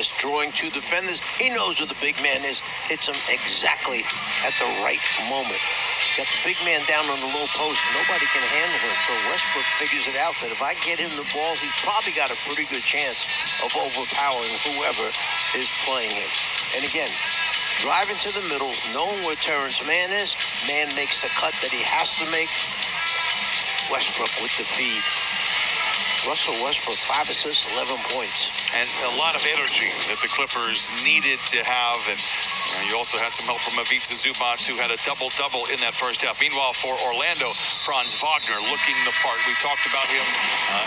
just drawing two defenders. He knows where the big man is. Hits him exactly at the right moment. Got the big man down on the low post. Nobody can handle him. So Westbrook figures it out that if I get him the ball, he's probably got a pretty good chance of overpowering whoever is playing him. And again, driving to the middle, knowing where Terrence Mann is. Mann makes the cut that he has to make. Westbrook with the feed. Russell Westbrook, 5 assists, 11 points. And a lot of energy that the Clippers needed to have. And you also had some help from Ivica Zubac, who had a double-double in that first half. Meanwhile, for Orlando, Franz Wagner looking the part. We talked about him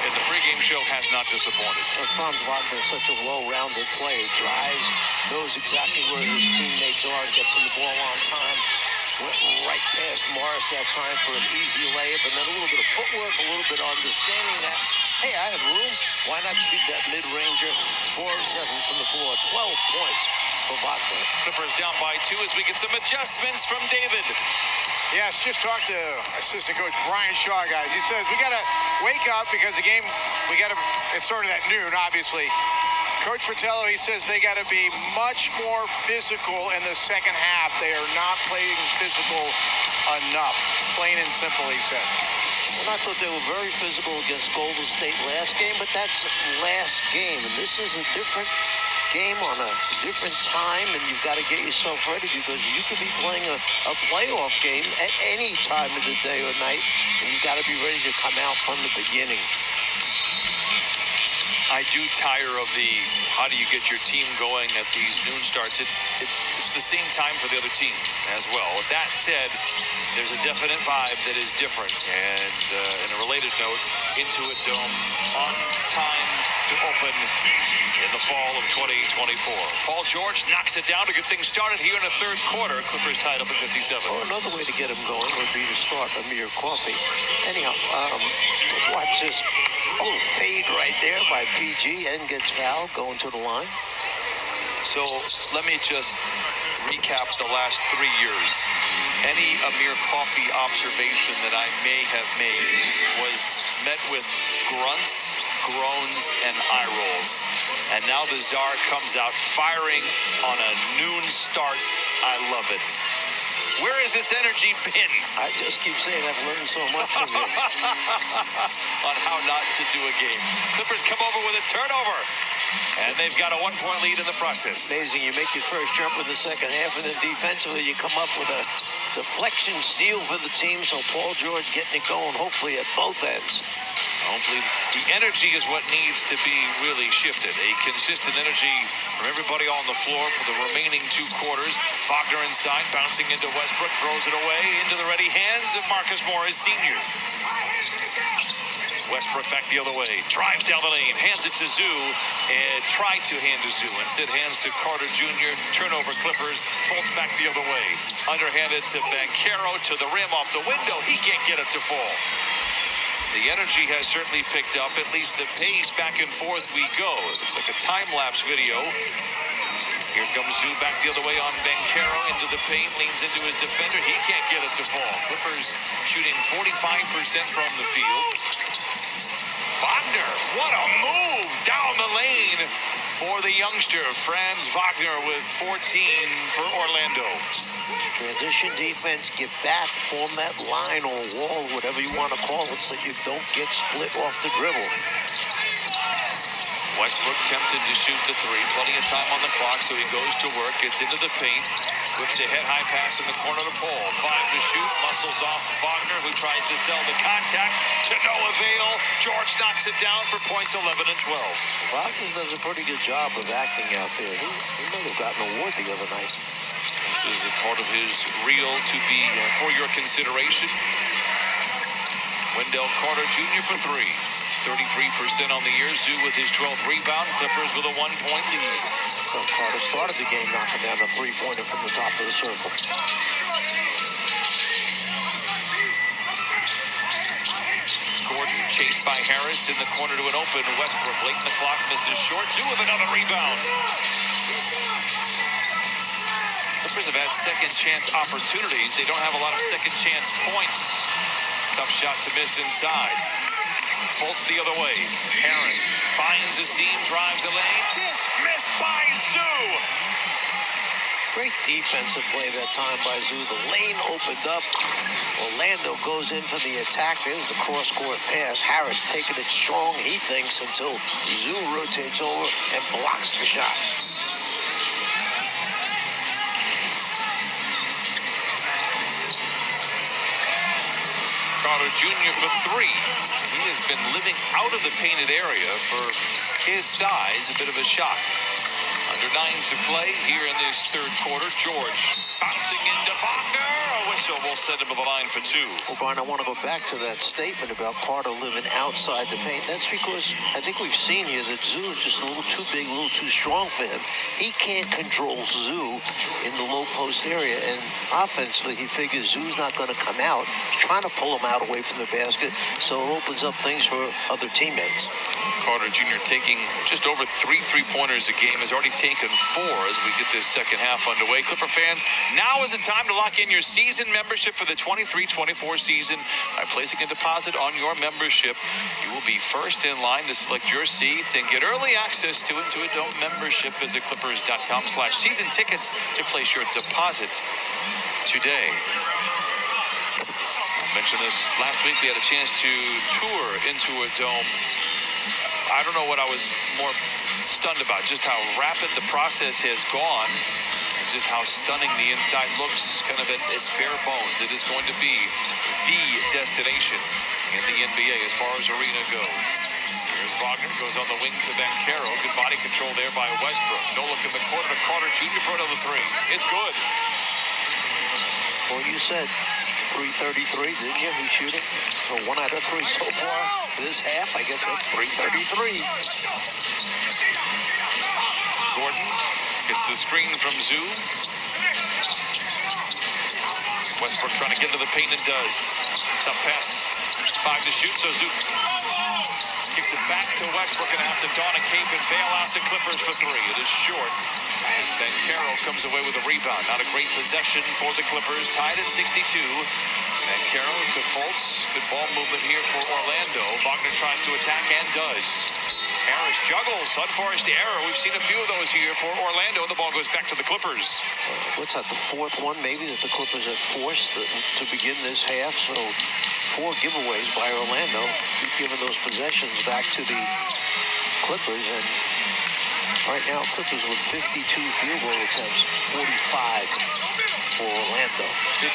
in the pregame show, has not disappointed. Franz Wagner is such a well-rounded player. Drives, knows exactly where his teammates are, gets him the ball on time. Went right past Morris that time for an easy layup, and then a little bit of footwork, a little bit of understanding that, hey, I have room. Why not shoot that mid-ranger? 4 of 7 from the floor. 12 points for Wagner. Clippers down by 2 as we get some adjustments from David. Yes, just talked to assistant coach Brian Shaw, guys. He says, we got to wake up because the game, it started at noon, obviously. Coach Fratello, he says they got to be much more physical in the second half. They are not playing physical enough. Plain and simple, he said. Well, I thought they were very physical against Golden State last game, but that's last game. And this is a different game on a different time, and you've got to get yourself ready because you could be playing a playoff game at any time of the day or night, and you've got to be ready to come out from the beginning. I do tire of the how do you get your team going at these noon starts. It's the same time for the other team as well. With that said, there's a definite vibe that is different. And in a related note, Intuit Dome on time to open in the fall of 2024. Paul George knocks it down to get things started here in the third quarter. Clippers tied up at 57. Well, another way to get him going would be to start Amir Coffey. Anyhow, watch this. Oh, fade right there by PG and gets fouled going to the line. So let me just recap the last 3 years. Any Amir Coffey observation that I may have made was met with grunts, groans, and eye rolls. And now the Czar comes out firing on a noon start. I love it. Where has this energy been? I just keep saying I've learned so much from you. On how not to do a game. Clippers come over with a turnover. And they've got a 1-point lead in the process. Amazing. You make your first jump in the second half, and then defensively you come up with a deflection steal for the team. So Paul George getting it going, hopefully at both ends. Hopefully the energy is what needs to be really shifted. A consistent energy from everybody on the floor for the remaining 2 quarters. Wagner inside, bouncing into Westbrook, throws it away into the ready hands of Marcus Morris Sr. Westbrook back the other way, drives down the lane, hands it to Zoo, and tried to hand to Zoo. Instead hands to Carter Jr., turnover Clippers, Fultz back the other way. Underhanded to Banchero, to the rim, off the window, he can't get it to fall. The energy has certainly picked up, at least the pace back and forth we go. It looks like a time-lapse video. Here comes Zoo back the other way on Banchero into the paint, leans into his defender. He can't get it to fall. Clippers shooting 45% from the field. Wagner, what a move down the lane for the youngster. Franz Wagner with 14 for Orlando. Transition defense, get back, form that line or wall, whatever you want to call it, so you don't get split off the dribble. Westbrook tempted to shoot the 3. Plenty of time on the clock, so he goes to work, gets into the paint, whips a head-high pass in the corner to Paul. 5 to shoot, muscles off Wagner, who tries to sell the contact to no avail. George knocks it down for points 11 and 12. Wagner does a pretty good job of acting out there. He might have gotten an award the other night. This is a part of his reel to be for your consideration. Wendell Carter Jr. for 3. 33% on the year. Zoo with his 12th rebound. Clippers with a 1-point lead. So Carter started the game knocking down a 3-pointer from the top of the circle. Gordon chased by Harris in the corner to an open Westbrook. Late in the clock, misses short. Zoo with another rebound. Clippers have had second chance opportunities. They don't have a lot of second chance points. Tough shot to miss inside. Fultz the other way. Harris finds the seam, drives the lane. Dismissed by Great defensive play that time by Zoo. The lane opened up. Orlando goes in for the attack. There's the cross-court pass. Harris taking it strong, he thinks, until Zoo rotates over and blocks the shot. Carter Jr. for three. He has been living out of the painted area for his size. A bit of a shock. Under 9 to play here in this third quarter. George bouncing into Wagner. A whistle will send him to the line for 2. Well, Brian, I want to go back to that statement about Carter living outside the paint. That's because I think we've seen here that Zoo is just a little too big, a little too strong for him. He can't control Zoo in the low post area, and offensively, he figures Zoo's not going to come out. He's trying to pull him out away from the basket, so it opens up things for other teammates. Carter Jr. taking just over 3 3-pointers a game, has already taken 4 as we get this second half underway. Clipper fans, now is the time to lock in your season membership for the 23-24 season by placing a deposit on your membership. You will be first in line to select your seats and get early access to Intuit Dome membership. Visit clippers.com/season tickets to place your deposit today. I mentioned this last week. We had a chance to tour Intuit Dome. I don't know what I was more stunned about, just how rapid the process has gone, and just how stunning the inside looks, kind of at its bare bones. It is going to be the destination in the NBA as far as arena goes. Here's Wagner, goes on the wing to Banchero. Good body control there by Westbrook. No look in the corner to Carter Jr. for another 3. It's good. Well, you said 333, didn't you? He's shooting. So 1 out of 3 so far. This half, I guess that's 333. Gordon gets the screen from Zoo. Westbrook trying to get to the paint and does. Tough pass. 5 to shoot, so Zoo kicks it back to Westbrook and have to don a cape and bail out the Clippers for 3. It is short. And then Carroll comes away with a rebound. Not a great possession for the Clippers. Tied at 62. And Carroll to Fultz. Good ball movement here for Orlando. Wagner tries to attack and does. Harris juggles. Unforced error. We've seen a few of those here for Orlando. The ball goes back to the Clippers. What's that, the 4th one maybe that the Clippers have forced to begin this half? So 4 giveaways by Orlando. Keep giving those possessions back to the Clippers. And right now, Clippers with 52 field goal attempts, 45 for Orlando. 15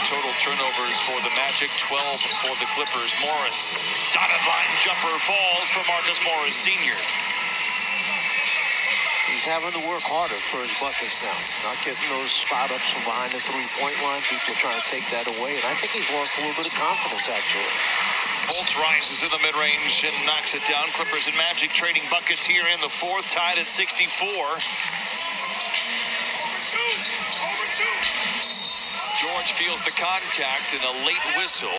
total turnovers for the Magic, 12 for the Clippers. Morris, dotted line jumper falls for Marcus Morris Sr. He's having to work harder for his buckets now. Not getting those spot ups from behind the three-point line. People are trying to take that away, and I think he's lost a little bit of confidence, actually. Fultz rises in the mid-range and knocks it down. Clippers and Magic trading buckets here in the 4th, tied at 64. George feels the contact and a late whistle.